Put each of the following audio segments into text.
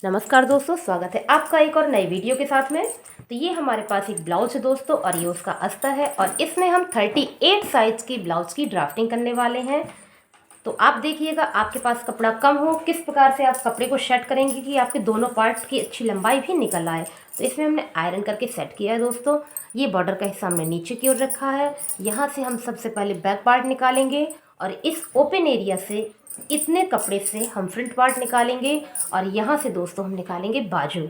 नमस्कार दोस्तों, स्वागत है आपका एक और नई वीडियो के साथ में। तो ये हमारे पास एक ब्लाउज है दोस्तों, और ये उसका अस्तर है, और इसमें हम 38 साइज की ब्लाउज की ड्राफ्टिंग करने वाले हैं। तो आप देखिएगा, आपके पास कपड़ा कम हो, किस प्रकार से आप कपड़े को सेट करेंगे कि आपके दोनों पार्ट की अच्छी लंबाई भी निकल आए। तो इसमें हमने आयरन करके सेट किया है दोस्तों। ये बॉर्डर का हिस्सा हमने नीचे की ओर रखा है। यहाँ से हम सबसे पहले बैक पार्ट निकालेंगे, और इस ओपन एरिया से इतने कपड़े से हम फ्रंट पार्ट निकालेंगे, और यहाँ से दोस्तों हम निकालेंगे बाजू।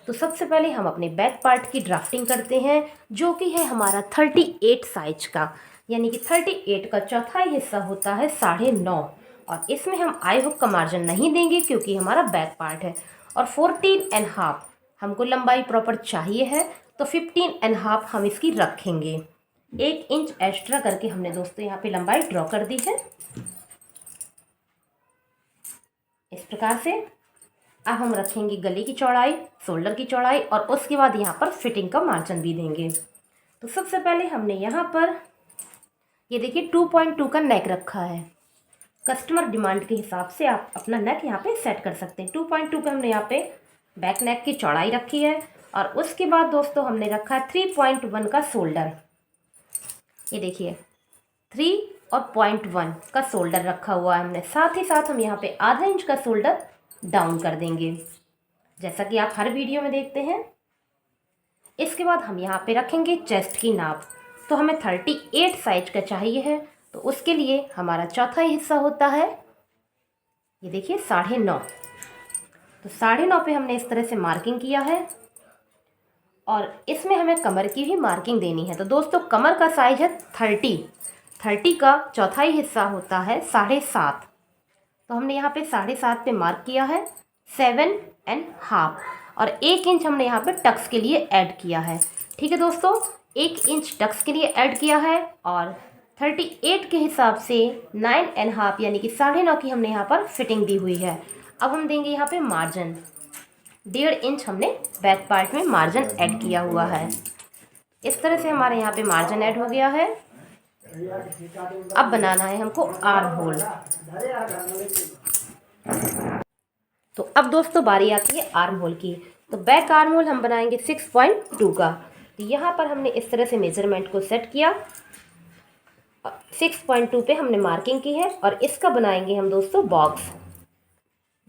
तो सबसे पहले हम अपने बैक पार्ट की ड्राफ्टिंग करते हैं, जो कि है हमारा 38 साइज का, यानी कि 38 का चौथाई हिस्सा होता है 9.5। और इसमें हम आई हुक का मार्जिन नहीं देंगे क्योंकि हमारा बैक पार्ट है। और 14.5 हमको लंबाई प्रॉपर चाहिए है, तो 15.5 हम इसकी रखेंगे। 1 इंच एक्स्ट्रा करके हमने दोस्तों यहाँ पे लंबाई ड्रॉ कर दी है इस प्रकार से। अब हम रखेंगे गले की चौड़ाई, शोल्डर की चौड़ाई, और उसके बाद यहाँ पर फिटिंग का मार्जिन भी देंगे। तो सबसे पहले हमने यहाँ पर ये देखिए 2.2 का नेक रखा है। कस्टमर डिमांड के हिसाब से आप अपना नेक यहाँ पे सेट कर सकते हैं। 2.2 पे हमने यहाँ पे बैक नेक की चौड़ाई रखी है, और उसके बाद दोस्तों हमने रखा है 3.1 का शोल्डर। ये देखिए 3 और 0.1 का शोल्डर रखा हुआ है हमने। साथ ही साथ हम यहाँ पे आधा इंच का शोल्डर डाउन कर देंगे, जैसा कि आप हर वीडियो में देखते हैं। इसके बाद हम यहाँ पे रखेंगे चेस्ट की नाप। तो हमें 38 साइज का चाहिए है, तो उसके लिए हमारा चौथा हिस्सा होता है, ये देखिए 9.5। तो 9.5 पे हमने इस तरह से मार्किंग किया है, और इसमें हमें कमर की भी मार्किंग देनी है। तो दोस्तों कमर का साइज है 30 का चौथाई हिस्सा होता है 7.5। तो हमने यहाँ पे 7.5 पे मार्क किया है 7.5, और 1 इंच हमने यहाँ पे टक्स के लिए ऐड किया है। ठीक है दोस्तों, 1 इंच टक्स के लिए ऐड किया है, और 38 के हिसाब से 9.5 यानी कि 9.5 की हमने यहाँ पर फिटिंग दी हुई है। अब हम देंगे यहाँ पे मार्जिन 1.5 इंच हमने बैक पार्ट में मार्जिन ऐड किया हुआ है। इस तरह से हमारे यहाँ पे मार्जिन ऐड हो गया है। अब बनाना है हमको आर्म होल। तो अब दोस्तों बारी आती है आर्म होल की। तो बैक आर्म होल हम बनाएंगे 6.2 का। तो यहाँ पर हमने इस तरह से मेजरमेंट को सेट किया, 6.2 पे हमने मार्किंग की है, और इसका बनाएंगे हम दोस्तों बॉक्स।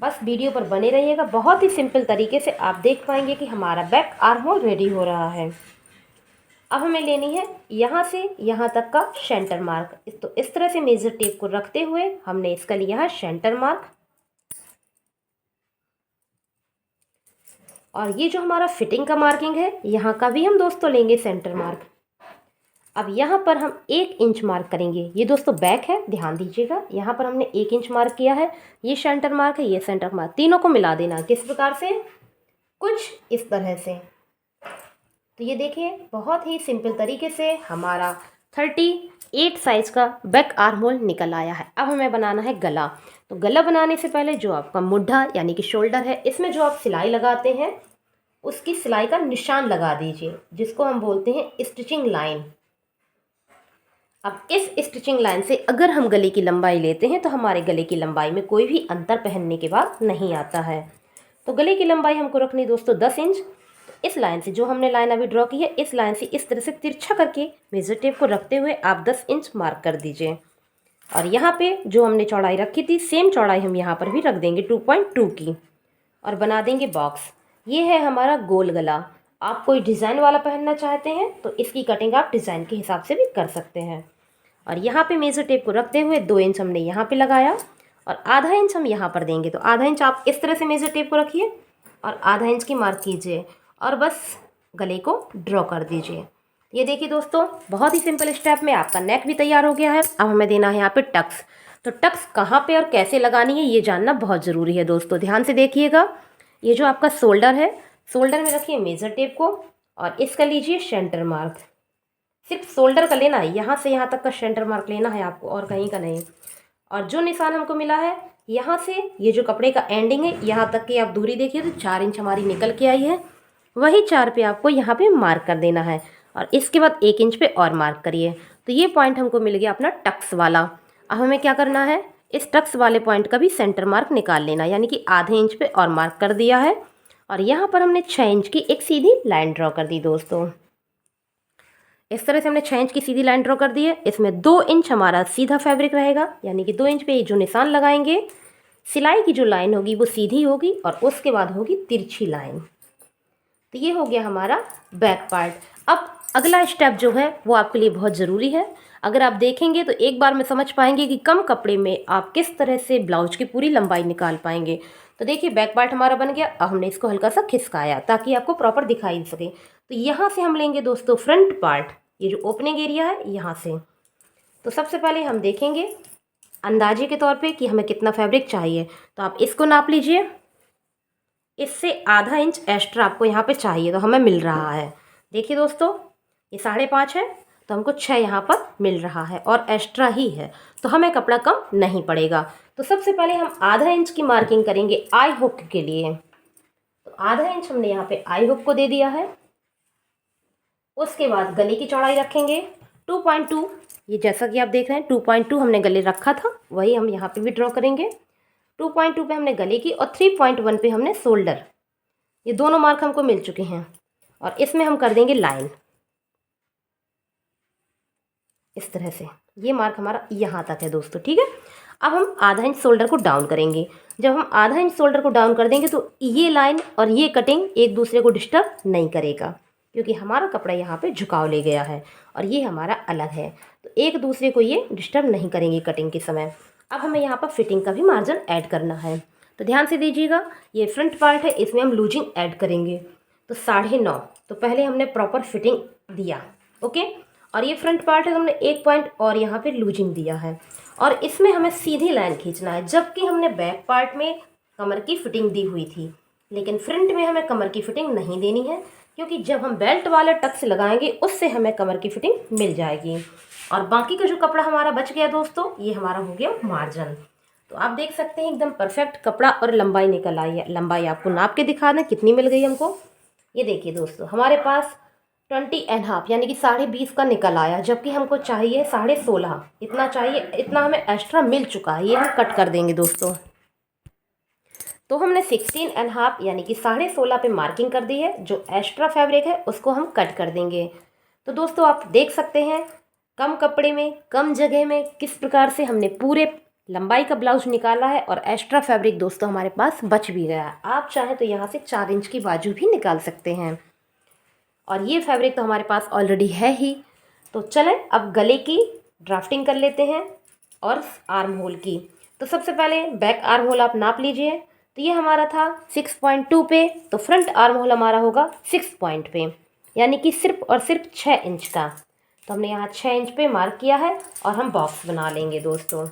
बस वीडियो पर बने रहिएगा, बहुत ही सिंपल तरीके से आप देख पाएंगे कि हमारा बैक आर्म होल रेडी हो रहा है। अब हमें लेनी है यहाँ से यहाँ तक का सेंटर मार्क। तो इस तरह से मेजर टेप को रखते हुए हमने इसका लिया है सेंटर मार्क, और ये जो हमारा फिटिंग का मार्किंग है यहाँ का भी हम दोस्तों लेंगे सेंटर मार्क। अब यहाँ पर हम 1 इंच मार्क करेंगे। ये दोस्तों बैक है, ध्यान दीजिएगा, यहाँ पर हमने 1 इंच मार्क किया है। ये सेंटर मार्क है, ये सेंटर मार्क, तीनों को मिला देना। किस प्रकार से? कुछ इस तरह से। तो ये देखिए बहुत ही सिंपल तरीके से हमारा 38 साइज का बैक आर्म होल निकल आया है। अब हमें बनाना है गला। तो गला बनाने से पहले जो आपका मुड्ढा यानी कि शोल्डर है, इसमें जो आप सिलाई लगाते हैं उसकी सिलाई का निशान लगा दीजिए, जिसको हम बोलते हैं स्टिचिंग लाइन। अब इस स्टिचिंग लाइन से अगर हम गले की लंबाई लेते हैं तो हमारे गले की लंबाई में कोई भी अंतर पहनने के बाद नहीं आता है। तो गले की लंबाई हमको रखनी दोस्तों 10 इंच। इस लाइन से, जो हमने लाइन अभी ड्रॉ की है, इस लाइन से इस तरह से तिरछा करके मेजर टेप को रखते हुए आप 10 इंच मार्क कर दीजिए। और यहाँ पे जो हमने चौड़ाई रखी थी, सेम चौड़ाई हम यहाँ पर भी रख देंगे 2.2 की, और बना देंगे बॉक्स। ये है हमारा गोल गला। आप कोई डिज़ाइन वाला पहनना चाहते हैं तो इसकी कटिंग आप डिज़ाइन के हिसाब से भी कर सकते हैं। और यहाँ पे मेजर टेप को रखते हुए 2 इंच हमने यहाँ पे लगाया, और आधा इंच हम यहाँ पर देंगे। तो आधा इंच आप इस तरह से मेजर टेप को रखिए और आधा इंच की मार्क कीजिए, और बस गले को ड्रॉ कर दीजिए। ये देखिए दोस्तों, बहुत ही सिंपल स्टेप में आपका नेक भी तैयार हो गया है। अब हमें देना है यहाँ पे टक्स। तो टक्स कहाँ पे और कैसे लगानी है ये जानना बहुत ज़रूरी है दोस्तों, ध्यान से देखिएगा। ये जो आपका शोल्डर है, शोल्डर में रखिए मेजर टेप को, और इसका लीजिए सेंटर मार्क। सिर्फ शोल्डर का लेना है, यहाँ से यहाँ तक का सेंटर मार्क लेना है आपको, और कहीं का नहीं। और जो निशान हमको मिला है यहाँ से, ये जो कपड़े का एंडिंग है, यहाँ तक की आप दूरी देखिए तो 4 इंच हमारी निकल के आई है। वही 4 पे आपको यहाँ पे मार्क कर देना है, और इसके बाद 1 इंच पे और मार्क करिए। तो ये पॉइंट हमको मिल गया अपना टक्स वाला। अब हमें क्या करना है, इस टक्स वाले पॉइंट का भी सेंटर मार्क निकाल लेना, यानी कि आधे इंच पे और मार्क कर दिया है। और यहाँ पर हमने 6 इंच की एक सीधी लाइन ड्रॉ कर दी दोस्तों। इस तरह से हमने 6 इंच की सीधी लाइन ड्रॉ कर दी है। इसमें 2 इंच हमारा सीधा फैब्रिक रहेगा, यानी कि 2 इंच पे जो निशान लगाएंगे, सिलाई की जो लाइन होगी वो सीधी होगी और उसके बाद होगी तिरछी लाइन। तो ये हो गया हमारा बैक पार्ट। अब अगला स्टेप जो है वो आपके लिए बहुत ज़रूरी है। अगर आप देखेंगे तो एक बार में समझ पाएंगे कि कम कपड़े में आप किस तरह से ब्लाउज की पूरी लंबाई निकाल पाएंगे। तो देखिए बैक पार्ट हमारा बन गया। अब हमने इसको हल्का सा खिसकाया ताकि आपको प्रॉपर दिखाई सके। तो यहाँ से हम लेंगे दोस्तों फ्रंट पार्ट, ये जो ओपनिंग एरिया है यहाँ से। तो सबसे पहले हम देखेंगे अंदाजे के तौर पे कि हमें कितना फैब्रिक चाहिए। तो आप इसको नाप लीजिए, इससे आधा इंच एक्स्ट्रा आपको यहाँ पे चाहिए, तो हमें मिल रहा है। देखिए दोस्तों ये 5.5 है, तो हमको 6 यहाँ पर मिल रहा है और एक्स्ट्रा ही है, तो हमें कपड़ा कम नहीं पड़ेगा। तो सबसे पहले हम आधा इंच की मार्किंग करेंगे आई हुक के लिए। तो आधा इंच हमने यहाँ पे आई हुक को दे दिया है। उसके बाद गले की चौड़ाई रखेंगे 2.2। ये जैसा कि आप देख रहे हैं 2.2 हमने गले रखा था, वही हम यहाँ पे भी ड्रॉ करेंगे। 2.2 पे हमने गले की और 3.1 पे हमने शोल्डर। ये दोनों मार्क हमको मिल चुके हैं और इसमें हम कर देंगे लाइन इस तरह से। ये मार्क हमारा यहाँ तक है दोस्तों, ठीक है। अब हम आधा इंच शोल्डर को डाउन करेंगे। जब हम आधा इंच शोल्डर को डाउन कर देंगे तो ये लाइन और ये कटिंग एक दूसरे को डिस्टर्ब नहीं करेगा, क्योंकि हमारा कपड़ा यहाँ पे झुकाव ले गया है और ये हमारा अलग है, तो एक दूसरे को ये डिस्टर्ब नहीं करेंगे कटिंग के समय। अब हमें यहाँ पर फिटिंग का भी मार्जिन ऐड करना है, तो ध्यान से दीजिएगा। ये फ्रंट पार्ट है, इसमें हम लूजिंग ऐड करेंगे। तो 9.5, तो पहले हमने प्रॉपर फिटिंग दिया, ओके। और ये फ्रंट पार्ट है, तो हमने 1 पॉइंट और यहाँ पे लूजिंग दिया है और इसमें हमें सीधी लाइन खींचना है। जबकि हमने बैक पार्ट में कमर की फिटिंग दी हुई थी, लेकिन फ्रंट में हमें कमर की फिटिंग नहीं देनी है, क्योंकि जब हम बेल्ट वाले टक्स लगाएंगे उससे हमें कमर की फिटिंग मिल जाएगी। और बाकी का जो कपड़ा हमारा बच गया दोस्तों, ये हमारा हो गया मार्जिन। तो आप देख सकते हैं एकदम परफेक्ट कपड़ा और लंबाई निकल आई है। लंबाई आपको नाप के दिखा दें कितनी मिल गई हमको। ये देखिए दोस्तों हमारे पास 20.5 यानी कि 20.5 का निकल आया, जबकि हमको चाहिए 16.5। इतना चाहिए, इतना हमें एक्स्ट्रा मिल चुका है। ये हम कट कर देंगे दोस्तों। तो हमने 16.5 यानी कि 16.5 पे मार्किंग कर दी है। जो एक्स्ट्रा फैब्रिक है उसको हम कट कर देंगे। तो दोस्तों आप देख सकते हैं कम कपड़े में कम जगह में किस प्रकार से हमने पूरे लंबाई का ब्लाउज निकाला है और एक्स्ट्रा फैब्रिक दोस्तों हमारे पास बच भी गया। आप चाहें तो यहाँ से 4 इंच की बाजू भी निकाल सकते हैं। और ये फैब्रिक तो हमारे पास ऑलरेडी है ही। तो चलें अब गले की ड्राफ्टिंग कर लेते हैं और आर्म होल की। तो सबसे पहले बैक आर्म होल आप नाप लीजिए। तो ये हमारा था 6.2 पे, तो फ्रंट आर्म होल हमारा होगा 6 पॉइंट पे, यानी कि सिर्फ और सिर्फ 6 इंच का। तो हमने यहाँ 6 इंच पे मार्क किया है और हम बॉक्स बना लेंगे दोस्तों।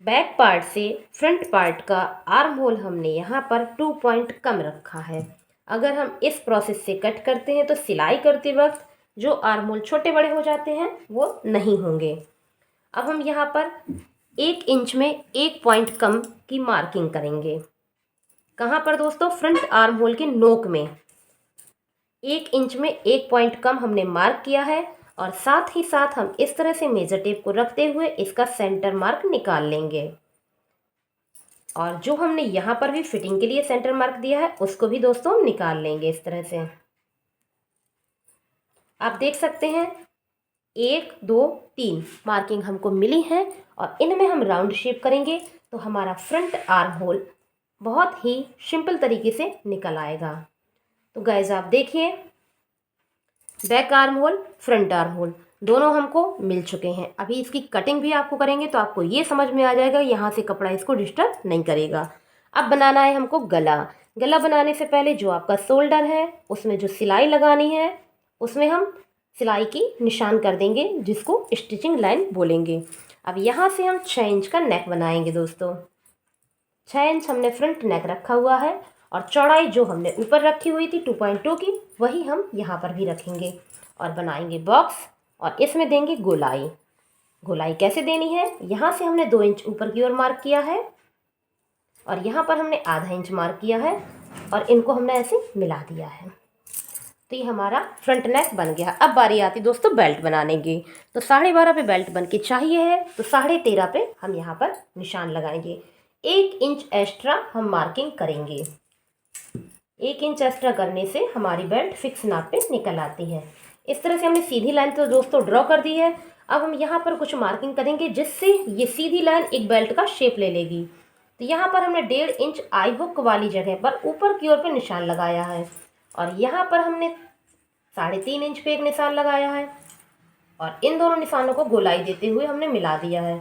बैक पार्ट से फ्रंट पार्ट का आर्म होल हमने यहाँ पर 2 पॉइंट कम रखा है। अगर हम इस प्रोसेस से कट करते हैं तो सिलाई करते वक्त जो आर्म होल छोटे बड़े हो जाते हैं वो नहीं होंगे। अब हम यहाँ पर 1 इंच में 1 पॉइंट कम की मार्किंग करेंगे। कहाँ पर दोस्तों? फ्रंट आर्म होल के नोक में 1 इंच में 1 पॉइंट कम हमने मार्क किया है और साथ ही साथ हम इस तरह से मेजर टेप को रखते हुए इसका सेंटर मार्क निकाल लेंगे। और जो हमने यहाँ पर भी फिटिंग के लिए सेंटर मार्क दिया है उसको भी दोस्तों हम निकाल लेंगे इस तरह से। आप देख सकते हैं 1 2 3 मार्किंग हमको मिली है और इनमें हम राउंड शेप करेंगे तो हमारा फ्रंट आर्म होल बहुत ही सिंपल तरीके से निकल आएगा। तो गाइस आप देखिए back arm hole front arm hole दोनों हमको मिल चुके हैं। अभी इसकी कटिंग भी आपको करेंगे तो आपको ये समझ में आ जाएगा, यहाँ से कपड़ा इसको डिस्टर्ब नहीं करेगा। अब बनाना है हमको गला। गला बनाने से पहले जो आपका शोल्डर है उसमें जो सिलाई लगानी है उसमें हम सिलाई की निशान कर देंगे, जिसको स्टिचिंग लाइन बोलेंगे। अब यहाँ से हम 6 इंच का नेक बनाएंगे दोस्तों। 6 इंच हमने फ्रंट नेक रखा हुआ है और चौड़ाई जो हमने ऊपर रखी हुई थी 2.2 की वही हम यहाँ पर भी रखेंगे और बनाएंगे बॉक्स और इसमें देंगे गोलाई। गोलाई कैसे देनी है? यहाँ से हमने 2 इंच ऊपर की ओर मार्क किया है और यहाँ पर हमने आधा इंच मार्क किया है और इनको हमने ऐसे मिला दिया है। तो ये हमारा फ्रंट नेक बन गया। अब बारी आती दोस्तों बेल्ट बनाने की। तो 12.5 पे बेल्ट बन के चाहिए है तो 13.5 पे हम यहाँ पर निशान लगाएंगे। 1 इंच एक्स्ट्रा हम मार्किंग करेंगे। 1 इंच एक्स्ट्रा करने से हमारी बेल्ट फिक्स नाप पे निकल आती है। इस तरह से हमने सीधी लाइन तो दोस्तों ड्रॉ कर दी है। अब हम यहाँ पर कुछ मार्किंग करेंगे जिससे ये सीधी लाइन एक बेल्ट का शेप ले लेगी। तो यहाँ पर हमने 1.5 इंच आई हुक वाली जगह पर ऊपर की ओर पे निशान लगाया है और यहाँ पर हमने 3.5 इंच पे एक निशान लगाया है और इन दोनों निशानों को गोलाई देते हुए हमने मिला दिया है।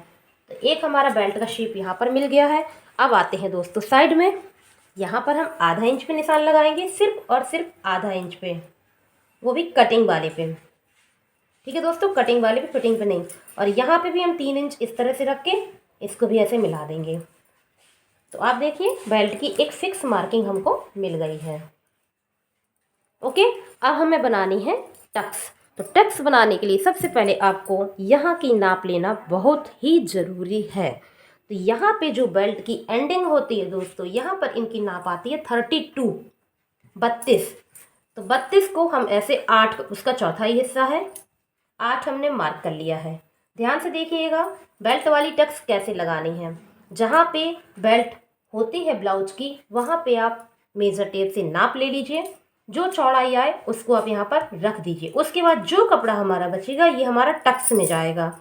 तो एक हमारा बेल्ट का शेप यहाँ पर मिल गया है। अब आते हैं दोस्तों साइड में। यहाँ पर हम आधा इंच पे निशान लगाएंगे, सिर्फ और सिर्फ आधा इंच पे, वो भी कटिंग वाले पे। ठीक है दोस्तों, कटिंग वाले पे, फिटिंग पे नहीं। और यहाँ पे भी हम 3 इंच इस तरह से रख के इसको भी ऐसे मिला देंगे। तो आप देखिए बेल्ट की एक फिक्स मार्किंग हमको मिल गई है। ओके, अब हमें बनानी है टक्स। तो टक्स बनाने के लिए सबसे पहले आपको यहाँ की नाप लेना बहुत ही ज़रूरी है। तो यहाँ पे जो बेल्ट की एंडिंग होती है दोस्तों, यहाँ पर इनकी नाप आती है 32। तो 32 को हम ऐसे 8, उसका चौथा ही हिस्सा है, 8 हमने मार्क कर लिया है। ध्यान से देखिएगा बेल्ट वाली टक्स कैसे लगानी है। जहाँ पे बेल्ट होती है ब्लाउज की, वहाँ पे आप मेज़र टेप से नाप ले लीजिए। जो चौड़ाई आए उसको आप यहाँ पर रख दीजिए। उसके बाद जो कपड़ा हमारा बचेगा ये हमारा टक्स में जाएगा।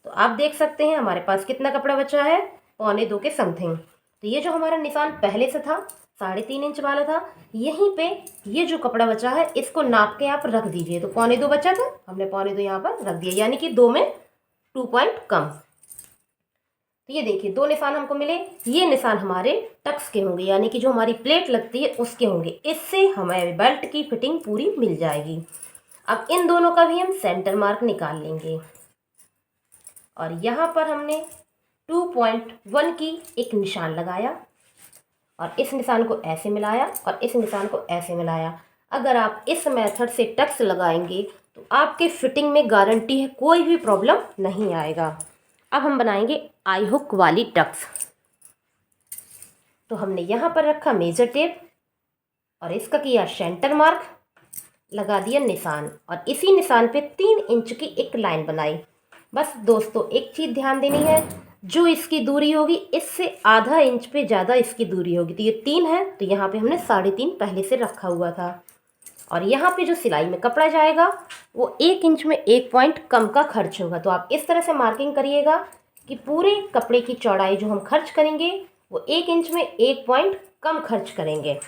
तो आप देख सकते हैं हमारे पास कितना कपड़ा बचा है, 1.25 के समथिंग। तो ये जो हमारा निशान पहले से था 3.5 इंच वाला था, यहीं पे ये जो कपड़ा बचा है इसको नाप के आप रख दीजिए। तो 2.25 बचा था, हमने 2.25 यहाँ पर रख दिया, यानी कि 2 में 2 पॉइंट कम। तो ये देखिए 2 निशान हमको मिले। ये निशान हमारे टक्स के होंगे, यानी कि जो हमारी प्लेट लगती है उसके होंगे। इससे हमें बेल्ट की फिटिंग पूरी मिल जाएगी। अब इन दोनों का भी हम सेंटर मार्क निकाल लेंगे और यहाँ पर हमने 2.1 की एक निशान लगाया और इस निशान को ऐसे मिलाया और इस निशान को ऐसे मिलाया। अगर आप इस मेथड से टक्स लगाएंगे तो आपके फिटिंग में गारंटी है कोई भी प्रॉब्लम नहीं आएगा। अब हम बनाएंगे आई हुक वाली टक्स। तो हमने यहाँ पर रखा मेजर टेप और इसका किया सेंटर मार्क, लगा दिया निशान और इसी निशान पे 3 इंच की एक लाइन बनाई। बस दोस्तों एक चीज़ ध्यान देनी है, जो इसकी दूरी होगी इससे आधा इंच पे ज़्यादा इसकी दूरी होगी। तो ये 3 है, तो यहाँ पे हमने 3.5 पहले से रखा हुआ था। और यहाँ पे जो सिलाई में कपड़ा जाएगा वो 1 इंच में 1 पॉइंट कम का खर्च होगा। तो आप इस तरह से मार्किंग करिएगा कि पूरे कपड़े की चौड़ाई जो हम खर्च करेंगे वो 1 इंच में 1 पॉइंट कम खर्च करेंगे।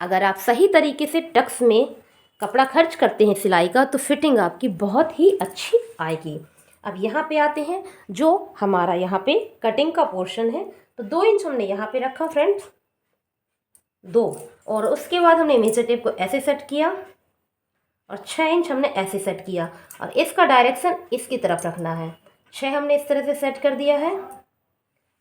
अगर आप सही तरीके से टक्स में कपड़ा खर्च करते हैं सिलाई का, तो फिटिंग आपकी बहुत ही अच्छी आएगी। अब यहाँ पे आते हैं, जो हमारा यहाँ पे कटिंग का पोर्शन है, तो 2 इंच हमने यहाँ पे रखा फ्रेंड्स, 2, और उसके बाद हमने मेजर टेप को ऐसे सेट किया और 6 इंच हमने ऐसे सेट किया और इसका डायरेक्शन इसकी तरफ रखना है। 6 हमने इस तरह से सेट कर दिया है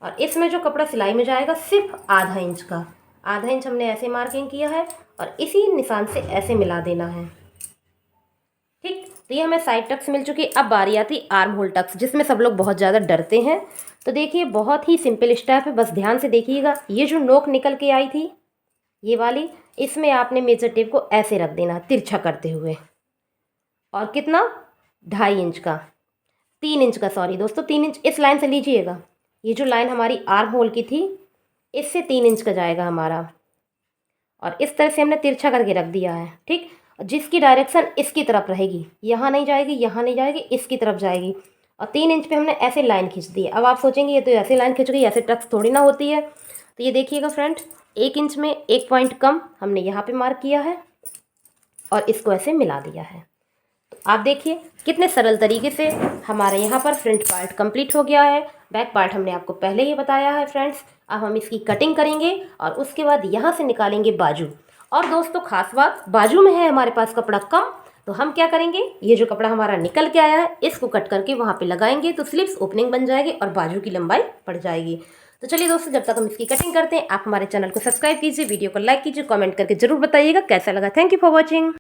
और इसमें जो कपड़ा सिलाई में जाएगा सिर्फ आधा इंच का, आधा इंच हमने ऐसे मार्किंग किया है और इसी निशान से ऐसे मिला देना है। ठीक, तो ये हमें साइड टक्स मिल चुकी। अब बारी आती आर्म होल टक्स, जिसमें सब लोग बहुत ज़्यादा डरते हैं। तो देखिए बहुत ही सिंपल स्टेप है, बस ध्यान से देखिएगा। ये जो नोक निकल के आई थी ये वाली, इसमें आपने मेजर टेप को ऐसे रख देना तिरछा करते हुए, और कितना 2.5 इंच का, 3 इंच का, सॉरी दोस्तों 3 इंच इस लाइन से लीजिएगा। ये जो लाइन हमारी आर्म होल की थी इससे 3 इंच का जाएगा हमारा, और इस तरह से हमने तिरछा करके रख दिया है। ठीक, जिसकी डायरेक्शन इसकी तरफ रहेगी, यहाँ नहीं जाएगी, यहाँ नहीं जाएगी, इसकी तरफ जाएगी। और 3 इंच पे हमने ऐसे लाइन खींच दी है। अब आप सोचेंगे ये तो ऐसे लाइन खींच गई, ऐसे टक्स थोड़ी ना होती है। तो ये देखिएगा फ्रेंड, 1 इंच में 1 पॉइंट कम हमने यहाँ पे मार्क किया है और इसको ऐसे मिला दिया है। तो आप देखिए कितने सरल तरीके से हमारे यहाँ पर फ्रंट पार्ट कंप्लीट हो गया है। बैक पार्ट हमने आपको पहले ही बताया है फ्रेंड्स। अब हम इसकी कटिंग करेंगे और उसके बाद यहाँ से निकालेंगे बाजू। और दोस्तों खास बात, बाजू में है हमारे पास कपड़ा कम, तो हम क्या करेंगे, ये जो कपड़ा हमारा निकल के आया है इसको कट करके वहाँ पे लगाएंगे, तो स्लीव्स ओपनिंग बन जाएगी और बाजू की लंबाई बढ़ जाएगी। तो चलिए दोस्तों, जब तक हम इसकी कटिंग करते हैं, आप हमारे चैनल को सब्सक्राइब कीजिए, वीडियो को लाइक कीजिए, कमेंट करके जरूर बताइएगा कैसा लगा। Thank you for watching.